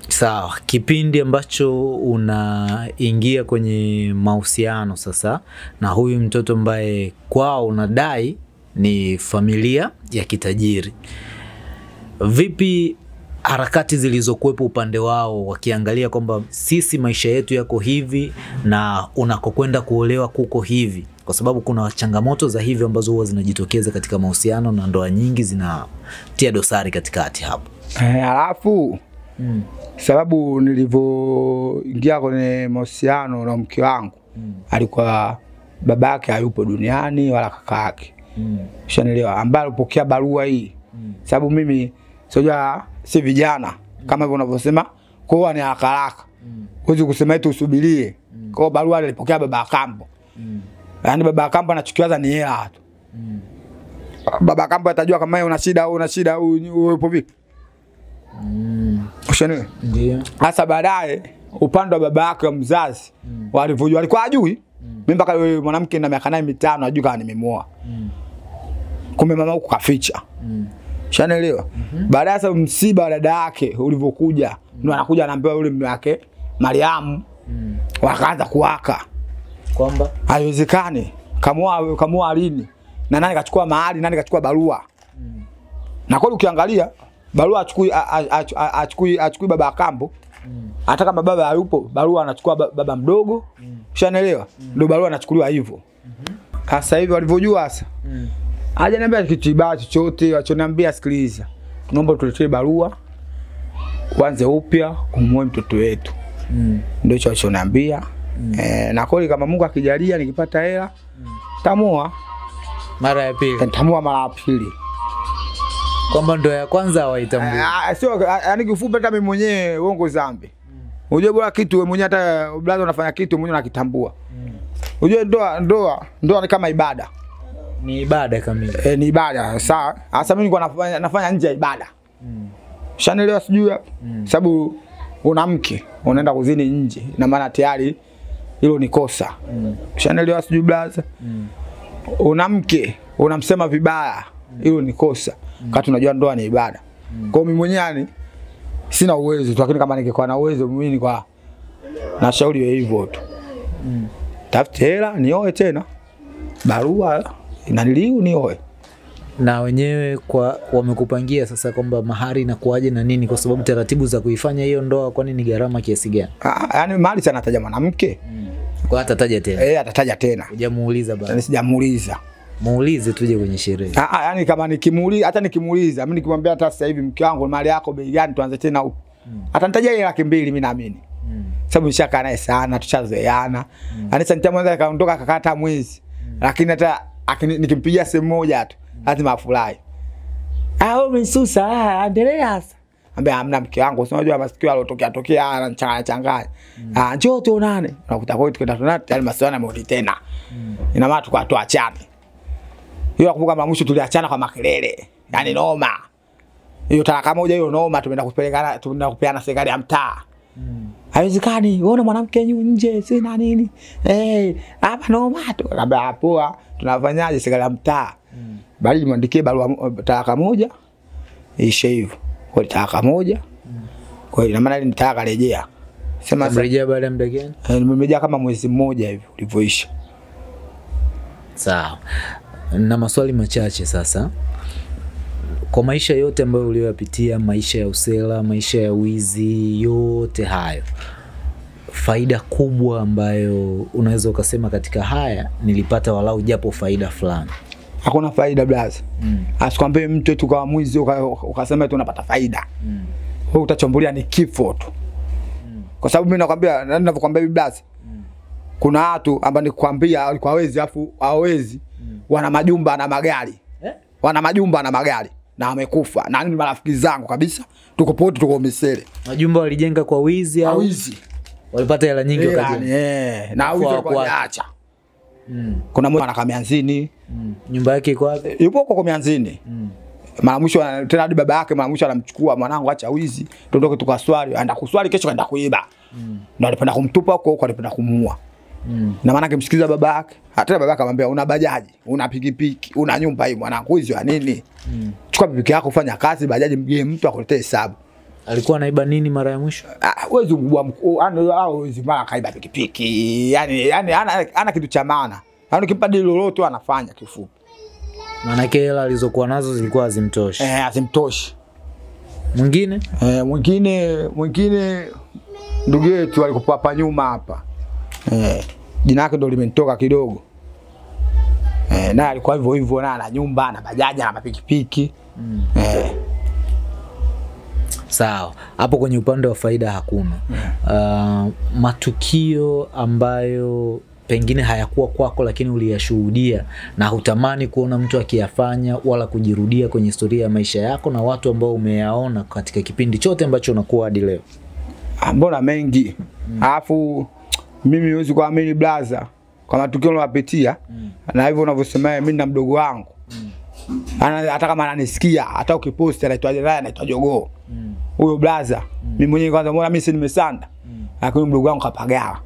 Sawa, kipindi ambacho unaingia kwenye mahusiano sasa na huyu mtoto ambaye kwao unadai ni familia ya kitajiri. Vipi harakati zilizokuwepo upande wao wakiangalia kwamba sisi maisha yetu yako hivi na unakokwenda kuolewa kuko hivi? Kwa sababu kuna changamoto za hivi ambazo huwa zinajitokeza katika mahusiano na ndoa nyingi zinatia dosari katikati hapo. Alafu sababu nilivyoingia kwenye mahusiano na mke wangu alikuwa babake hayupo duniani wala kakake. Ushanielewa, ambaye alipokea barua hii. Sababu mimi sio si vijana kama hivyo unavyosema kwa ni haraka. Huwezi kusema eti usubirie. Kwa barua alipokea baba Kambo. Yaani baba Kambo anachukiwaza ni hela tu. Baba Kambo atajua kama una shida upo vipi. Ushanielewa? Ndio. Hasa baadaye upande wa baba yake mzazi walivyojua alikuwa ajui. Mimi mpaka yule mwanamke na miaka 5 ajui kama nimemuoa. Kumbe mama huko kaficha. Ushanielewa? Baadaye sasa msiba wa dada yake ulivyokuja, ndio anakuja anaambia yule mume wake Mariamu wakaanza kuwaka. Kwamba haiwezekani. Kamoa lini? Na nani kachukua mahali, nani kachukua barua? Na kweli ukiangalia barua achukui baba Kambo. Hata kama baba hayupo, barua anachukua baba mdogo. Ushanielewa? Ndio barua anachukuliwa hivyo. Sasa hivi walivyojua sasa. Haja niambia kitu kibaya chochote, wachoniambia sikiliza. Tunaomba tuletee barua. Kwanza upya kumuoa mtoto wetu. Ndio hicho wachoniambia. Na kweli kama Mungu akijalia nikipata hela, tamoa mara ya pili. Tamoa mara ya pili. Kwamba ndo ya kwanza hawaitambui. Sio yani kifupi hata mimi mwenyewe uongo zambi. Unajua bora kitu wewe mwenyewe hata brother unafanya kitu mwenyewe unakitambua. Unajua ndoa ni kama ibada. Ni ibada kamili. Ni ibada. Sasa mimi nilikuwa nafanya nje ya ibada. Ushanielewa sijui hapo? Sababu una mke, unaenda kuzini nje, na maana tayari hilo ni kosa. Ushanielewa sijui blaza? Una mke, unamsema vibaya, hilo ni kosa. Kati unajua ndoa ni ibada. Kwa mimi mwenyewe sina uwezo, lakini kama ningekuwa na uwezo mimi nilikuwa nashauri hivyo tu. Tafute hela nioe tena. Barua inaniliu nioe. Na wenyewe kwa wamekupangia sasa kwamba mahari inakuaje na nini, kwa sababu taratibu za kuifanya hiyo ndoa kwani ni gharama kiasi gani? Yaani mahari sana ataja mwanamke. Kwa atataja tena. Atataja tena. Hujamuuliza bado? Sijamuuliza. Muulize tuje kwenye sherehe. Yaani kama nikimuuliza, hata nikimuuliza, mimi nikimwambia hata sasa hivi mke wangu mali yako bei gani tuanze tena huko. Atanitajia ile 200,000 mimi naamini. Sababu nishakaa naye sana, tushazoeana. Yaani sasa nitamwanza kaondoka kakata mwezi. Lakini hata nikimpigia sehemu moja tu lazima afurahi. Wewe umenisusa, endelea sasa. Ambia hamna mke wangu, si unajua masikio alotokea anachanganya. Njoo tuonane. Unakuta kwa hiyo tunaona tayari masuala yamerudi tena. Ina maana tukao tuachane. Hiyo nakumbuka mara mwisho tuliachana kwa makelele. Yaani noma. Hiyo talaka moja hiyo noma, tumeenda kupeana serikali ya mtaa. Haiwezekani, uone mwanamke nje, si na nini. Hapa noma tu. Kabla poa, tunafanyaje serikali ya mtaa? Bali niandikie barua talaka moja. Ishe hivyo. Kwa talaka moja. Kwa hiyo ina maana nitaka rejea. Sema rejea baada ya muda gani? Nimejaa kama mwezi mmoja hivi ulivyoisha. Sawa. Na maswali machache sasa. Kwa maisha yote ambayo uliyopitia, maisha ya usela, maisha ya wizi, yote hayo, faida kubwa ambayo unaweza ukasema katika haya nilipata walau japo faida fulani? Hakuna faida blaza. Asikwambie mtu eti kwa mwizi ukasema eti unapata faida. Wewe utachombulia ni kifo tu. Kwa sababu mimi nakwambia, ninavyokuambia blaza, kuna watu ambao nikwambia walikuwa wezi afu hawezi, wana majumba na magari. Wana majumba na magari na wamekufa. Na ni marafiki zangu kabisa. Tuko pote, tuko misele. Majumba walijenga kwa wizi au wizi? Walipata hela nyingi wakati. Na wizi kwa acha. Kuna mmoja anakaa Mianzini. Nyumba yake iko wapi? Yupo huko Mianzini. Mara mwisho tena hadi baba yake mara mwisho anamchukua, mwanangu acha wizi, tuondoke tukaswali, aenda kuswali kesho kaenda kuiba. Na alipenda kumtupa huko, alipenda kumuua. Na maana akimsikiza baba yake, hata baba yake akamwambia una bajaji, una pikipiki, una nyumba hii mwanangu, hizo ya nini? Chukua pikipiki yako fanya kazi, bajaji mgie mtu akuletee hesabu. Alikuwa anaiba nini mara ya mwisho? Wewe mbwa mkuu, au hizo mara kaiba pikipiki. Yaani ana kitu cha maana. Yaani ukimpa dili lolote anafanya kifupi. Maana hela alizokuwa nazo zilikuwa hazimtoshi. Hazimtoshi. Mwingine? Mwingine ndugu yetu alikuwa hapa nyuma hapa. Jina lake ndo limenitoka kidogo. Na alikuwa hivyo hivyo, na ana nyumba na bajaji na pikipiki. Sawa. Hapo kwenye upande wa faida hakuna. Matukio ambayo pengine hayakuwa kwako lakini uliyashuhudia na hutamani kuona mtu akiyafanya wala kujirudia kwenye historia ya maisha yako, na watu ambao umeyaona katika kipindi chote ambacho unakuwa hadi leo? Mbona mengi. Alafu mimi siwezi kuamini blaza kwa matukio niliyopitia. Na hivyo unavyosema mimi na mdogo wangu. Hata kama ananisikia, hata ukipost anaitwa Jogoo. Huyo blaza, mimi mwenyewe kwanza mbona mimi si nimesanda. Lakini mdogo wangu kapagawa.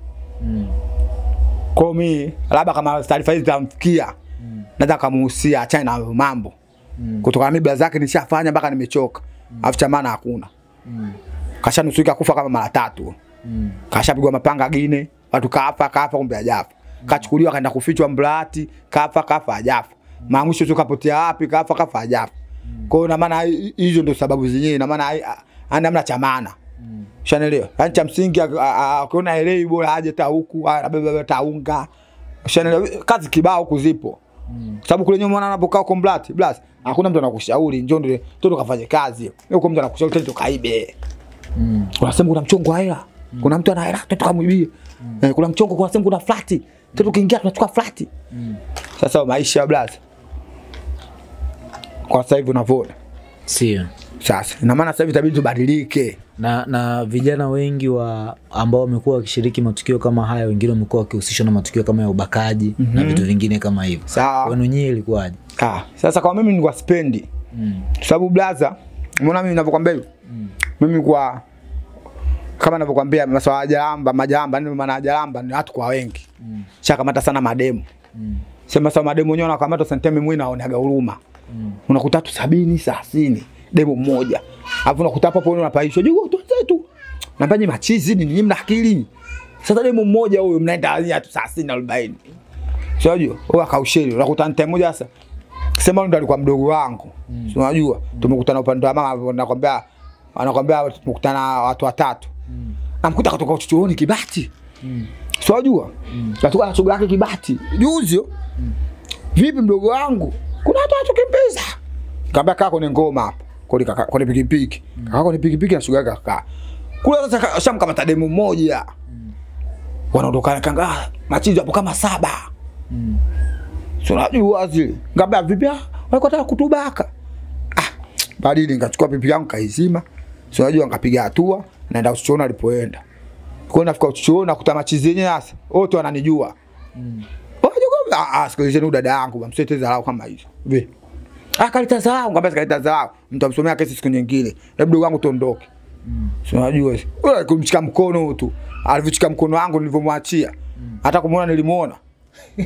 Kwa mimi labda kama taarifa hizi zitamfikia, nataka kumuhusia achane na mambo. Kutoka mimi blaza yake nishafanya mpaka nimechoka. Afu cha maana hakuna. Kashanusurika kufa kama mara 3. Kashapigwa mapanga Gine, watu kafa kumbe hajafa. Kachukuliwa kaenda kufichwa Mblati, kafa hajafa. Mwisho tukapotea wapi, kafa hajafa. Kwa hiyo na maana hizo ndio sababu zenyewe, na maana hamna cha maana. Ushaelewa? Yaani cha msingi akiona elewi bora aje ta huku, abebe taunga. Ushaelewa? Kazi kibao kuzipo. Sababu kule nyuma anapokaa kwa Mblati, hakuna mtu anakushauri njoo ndio tukafanye kazi. Yuko mtu anakushauri tena tukaibe. Unasema kuna mchongo wa hela. Kuna mtu ana hela tukamwibie. Kuna mchongo, kuna sema kuna flati. Tukiingia tunachukua flati. Sasa maisha blaza. Kwa sasa hivi unavyoona. Sio. Sasa ina maana sasa hivi itabidi tubadilike. Na vijana wengi ambao wamekuwa wakishiriki matukio kama haya, wengine wamekuwa wakihusishwa na matukio kama ya ubakaji na vitu vingine kama hivyo. Wenu nyinyi ilikuwaje? Sasa kwa mimi nilikuwa sipendi. Sababu blaza, umeona mimi ninavyokuambia hivi? Mimi kwa kama ninavyokuambia masuala majamba ni maana jalamba ni watu kwa wengi. Shakamata sana mademu. Sema sawa mademu wenyewe wanakamata senteme mwe naonaga huruma. Unakuta 70 30 demo mmoja. Alafu unakuta hapo unapaishwa jugo tu. Nambanye machizi ni mna akili. Sasa demo mmoja huyo mnaenda watu 30 40. Sio unajua? Wewe akausheli unakuta mtu mmoja sasa. Sema ndo alikuwa mdogo wangu. Sio unajua? Tumekutana upande wa mama anakuambia tumekutana watu watatu. Namkuta kutoka uchochoni Kibati. Sio unajua? Katoka na chogo yake Kibati. Juzi vipi mdogo wangu? Kuna watu watukimbiza. Kaambia kaka kwenye ngoma hapo. Kwenye pikipiki. Kaka kwenye pikipiki na shuga kaka. Kule sasa shamkamata demo mmoja. Wanaondokana kanga machizo hapo kama 7. Sio unajua zile. Ngambia vipi wako taka kutubaka. Badili nikachukua pipi yangu kaizima. Sio unajua nikapiga hatua naenda uchochoni alipoenda. Kwa nafika uchochoni nakuta machizi yenyewe sasa. Wote wananijua. Sikilizeni dada yangu msete dharau kama hizo. Vipi? Kalita dharau, ngambia kalita dharau. Mtu amsomea kesi siku nyingine. Hebu wangu tuondoke. Sio unajua hizo. Wewe kumshika mkono tu. Alivichika mkono wangu nilivyomwachia. Hata kumuona nilimuona.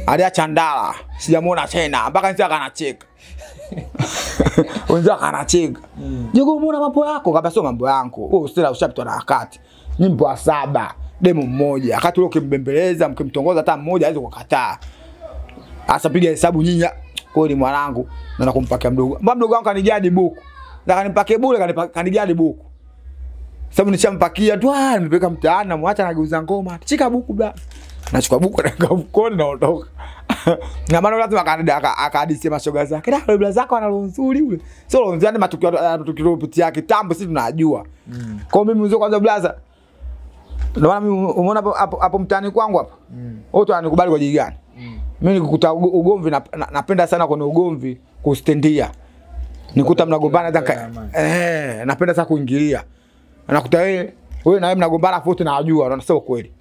Aliacha ndala. Sijamuona tena mpaka nisa kanacheka. Unja kanacheka. Jogo umeona mambo yako? Ngambia sio mambo yangu. Wewe usila ushapitwa na wakati. Nyimbo 7, demo mmoja. Wakati ule ukimbembeleza, mkimtongoza hata mmoja hawezi kukataa. Asa piga hesabu nyinyi kweli mwanangu na nakumpakia mdogo. Mdogo wangu kanijadi buku. Na kanipake bure kanijadi buku. Sababu nishampakia tu nimepeka mtaani na muacha nageuza ngoma. Chika buku bla. Nachukua buku na ngavukoni naondoka. Na maana lazima akahadithia mashoga zake. Ndio bla zako ana nzuri ule. Sio nzuri matukio pitia kitambo sisi tunajua. Kwa mimi mzee kwanza blaza. Ndio maana mimi umeona hapo mtaani kwangu hapa. Wote wananikubali kwa jiji gani? Mimi nikukuta ugomvi napenda sana kwenye ugomvi kustendia. Nikuta mnagombana napenda sana kuingilia. Nakuta wewe na wewe mnagombana foto na wajua unasema kweli.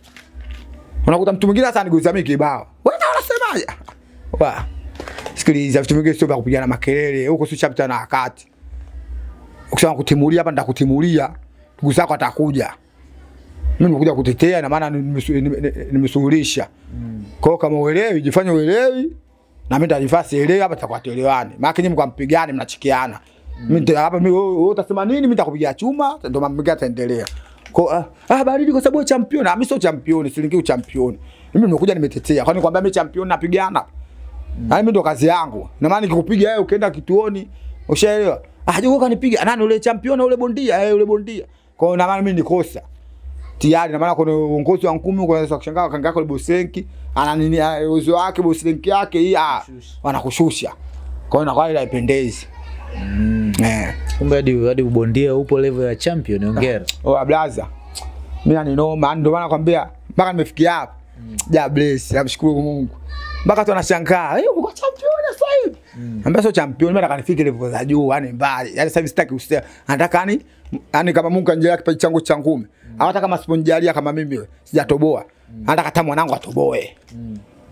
Unakuta mtu mwingine sasa niguza mimi kibao. Wewe unasemaje? Sikiliza vitu vingine sio vya kupigana makelele. Huko sio chapita na wakati. Ukisema kutimulia hapa nitakutimulia. Ndugu zako atakuja. Mimi nimekuja kutetea na maana nimesuluhisha. Kwa kama uelewi jifanye uelewi na mimi nitajifasi elewi hapa tutakwatelewane. Maana nyinyi mkampigane mnachikiana. Mimi hapa mimi wewe utasema nini mimi nitakupigia chuma ndio mambo yataendelea. Kwa baridi kwa sababu champion mimi sio champion silingi champion. Mimi nimekuja nimetetea. Kwani kwambia mimi champion napigana. Mimi ndo kazi yangu. Na maana nikikupiga wewe ukaenda kituoni ushaelewa. Jogo kanipiga nani ule champion ule bondia ule bondia. Kwa hiyo na maana mimi nikosa. Tayari na maana kuna uongozi wa ngumi kwa kushangaa kanga yako Bosenki ana nini uwezo wake Bosenki yake hii wanakushusha. Kwa hiyo inakuwa haipendezi. Kumbe hadi ubondia upo level ya champion ongera. Blaza. Mimi ni noma ndio maana nakwambia mpaka nimefikia hapa. Ja bless, namshukuru Mungu. Mpaka tu anashangaa, uko champion sasa hivi. Ambaye sio champion mimi nataka nifike level za juu, yani mbali. Yaani sasa hivi sitaki usema. Nataka yani kama Mungu anjalia kipaji changu cha ngumi. Hata kama siponjalia kama mimi sijatoboa. Nataka hata mwanangu atoboe.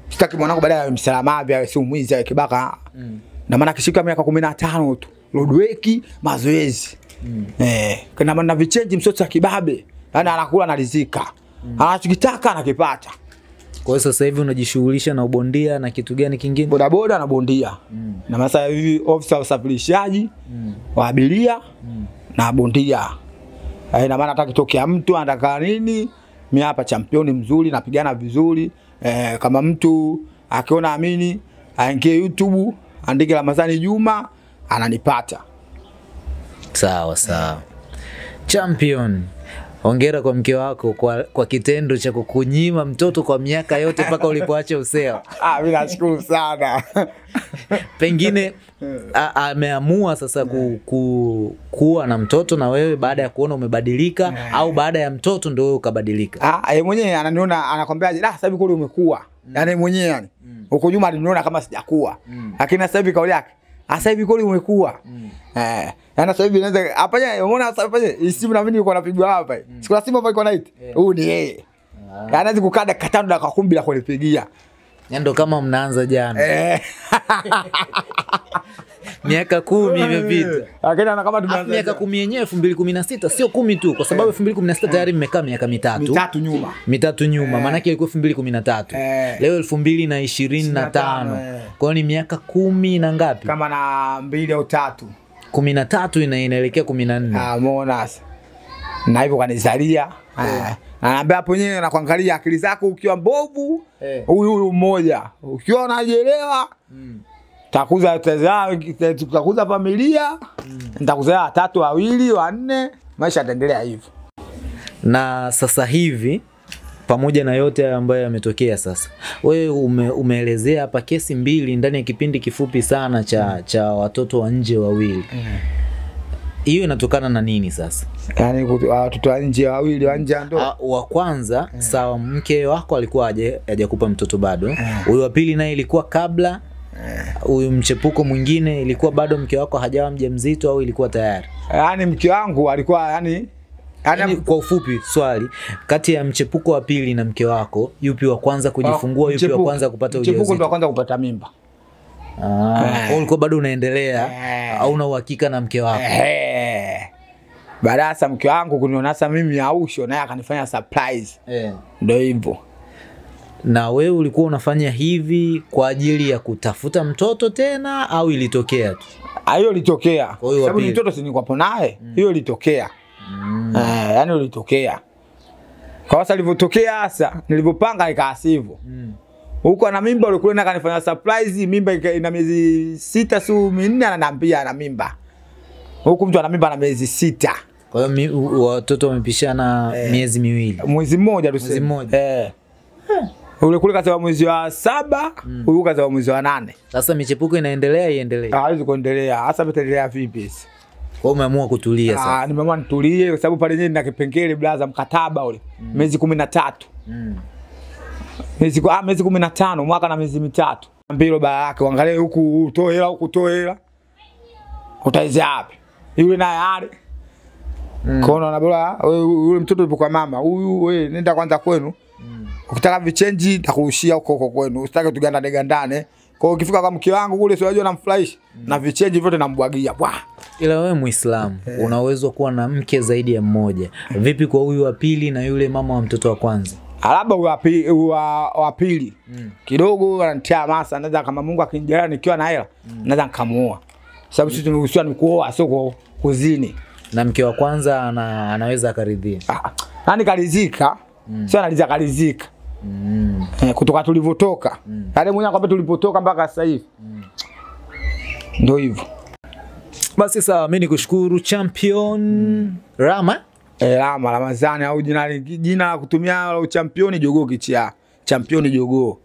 Sitaki mwanangu baadaye awe msalamavi awe si mwizi awe kibaka. Na maana kishika miaka 15 tu. Roadwork mazoezi. Kana maana vichange msoto kibabe. Yaani anakula analizika. Anachokitaka anakipata. Kwa hiyo sasa hivi unajishughulisha na ubondia na kitu gani kingine? Bodaboda na bondia. Na sasa hivi ofisa wa usafirishaji wa abiria na bondia. Na maana hata kitokea mtu anataka nini? Mimi hapa championi mzuri napigana vizuri. Kama mtu akiona amini aingie YouTube andike Ramadhani Juma ananipata. Sawa. Champion. Hongera kwa mke wako kwa kitendo cha kukunyima mtoto kwa miaka yote mpaka ulipoacha usea. Mimi nashukuru sana. Pengine ameamua sasa kuwa na mtoto na wewe baada ya kuona umebadilika au baada ya mtoto ndio wewe ukabadilika? Yeye mwenyewe ananiona anakwambia sasa hivi kule umekuwa. Yaani mwenyewe yani. Huko nyuma aliniona kama sijakuwa. Lakini sasa hivi kauli yake Sasa hivi kweli umekuwa. Yaani sasa hivi naweza hapanya umeona sasa hapa simu na mimi nilikuwa napigwa hapa. Siku simu hapa iko night. Huyu ni yeye. Yaani anaweza kukaa dakika 5 dakika 10 bila kunipigia. Ndio kama mnaanza jana. Miaka 10 imepita. Lakini ana kama tumeanza. Miaka 10 yenyewe 2016 sio 10 tu kwa sababu 2016 tayari mmekaa miaka mitatu nyuma. Mitatu nyuma. Maana yake ilikuwa 2013. Leo 2025. Kwa hiyo ni miaka 10 na ngapi? Kama na 2 au 3. 13 inaelekea 14. Umeona sasa. Na hivyo kanizalia. Anaambia hapo nyewe na kuangalia akili zako ukiwa mbovu, huyu mmoja. Ukiwa unajielewa, takuza tutakuza familia, nitakuzaa 3 2 4, maisha yataendelea hivyo. Na sasa hivi pamoja na yote ambayo yametokea sasa, wewe umeelezea hapa kesi 2 ndani ya kipindi kifupi sana cha watoto wa nje wawili. Hiyo inatokana na nini sasa? Yaani watoto wa nje wawili wa nje ndoa. Wa kwanza sawa, mke wako alikuwa hajakupa mtoto bado. Huyu wa pili naye ilikuwa kabla. Huyu mchepuko mwingine ilikuwa bado mke wako hajawa mjamzito au ilikuwa tayari? Yaani mke wangu alikuwa yani kwa ufupi swali, kati ya mchepuko wa pili na mke wako, yupi wa kwanza kujifungua, yupi wa kwanza kupata ujauzito? Mchepuko ndo wa kwanza kupata mimba. Ulikuwa bado unaendelea au una uhakika na mke wako? Baada ya mke wangu kuniona sasa mimi ausho naye akanifanya surprise. Ndio hivyo. Na wewe ulikuwa unafanya hivi kwa ajili ya kutafuta mtoto tena au ilitokea tu? Hiyo ilitokea. Sababu mtoto si nilikuwa naye. Hiyo ilitokea. Yaani ilitokea. Kwa sababu ilivyotokea sasa nilivyopanga ikaasivu. Huko ana mimba ulikuwa na kanifanya surprise, mimba ina miezi 6 su 4 ananiambia ana mimba. Huko mtu ana mimba na miezi 6. Kwa hiyo watoto wamepishana miezi 2. Mwezi mmoja tu. Mwezi mmoja. Ule kule kasema mwezi wa 7, huyu kasema mwezi wa 8. Sasa michepuko inaendelea iendelee? Haiwezi kuendelea. Hasa itaendelea vipi? Kwa umeamua kutulia sasa? Nimeamua nitulie kwa sababu pale nyenye nina kipengele blaza mkataba ule. Miezi 13. Miezi 15 mwaka na miezi 3. Mbilo baba yake uangalie huku utoe hela huku utoe hela. Utaiza wapi? Yule naye ale. Kono na bora yule mtoto yupo kwa mama. Huyu wewe nenda kwanza kwenu. Ukitaka vichenji nitakurushia huko kwenu. Usitake tugandane. Kwa hiyo ukifika kwa mke wangu kule siwajua namfurahisha na vichenji vyote nambwagia. Ila wewe Muislamu una uwezo kuwa na mke zaidi ya mmoja. Vipi kwa huyu wa pili na yule mama wa mtoto wa kwanza? Labda wa pili kidogo ananitia masa, naweza kama Mungu akinijalia nikiwa na hela naweza nikamuoa. Sababu sisi tumehusiana ni kuoa sio kuzini. Na mke wa kwanza anaweza akaridhia. Nani karidhika? Sio analizika. Kutoka tulivyotoka. Yale mwenyewe kwamba tulipotoka mpaka sasa hivi. Ndio hivyo. Basi sawa, mimi nikushukuru champion Rama. Rama Ramadhani au jina la kutumia la champion Jogoo Kichaa. Champion Jogoo.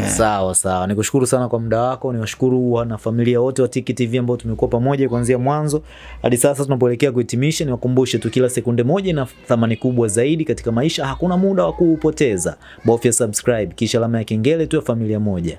Sawa. Nikushukuru sana kwa muda wako. Niwashukuru wana familia wote wa Tiki TV ambao tumekuwa pamoja kuanzia mwanzo hadi sasa tunapoelekea kuhitimisha. Niwakumbushe tu kila sekunde moja ina thamani kubwa zaidi katika maisha. Hakuna muda wa kuupoteza. Bofya subscribe kisha alama ya kengele tu ya familia moja.